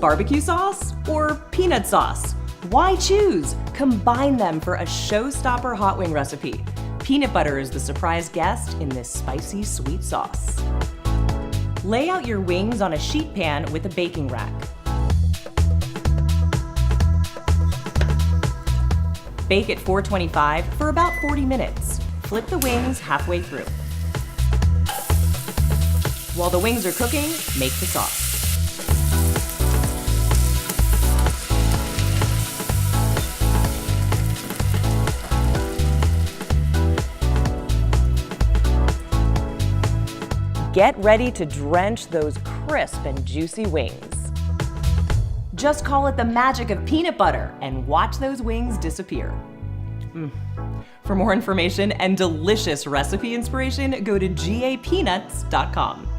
barbecue sauce or peanut sauce? Why choose? Combine them for a showstopper hot wing recipe. Peanut butter is the surprise guest in this spicy sweet sauce. Lay out your wings on a sheet pan with a baking rack. Bake at 425 for about 40 minutes. Flip the wings halfway through. While the wings are cooking, make the sauce. Get ready to drench those crisp and juicy wings. Just call it the magic of peanut butter and watch those wings disappear. For more information and delicious recipe inspiration, go to gapeanuts.com.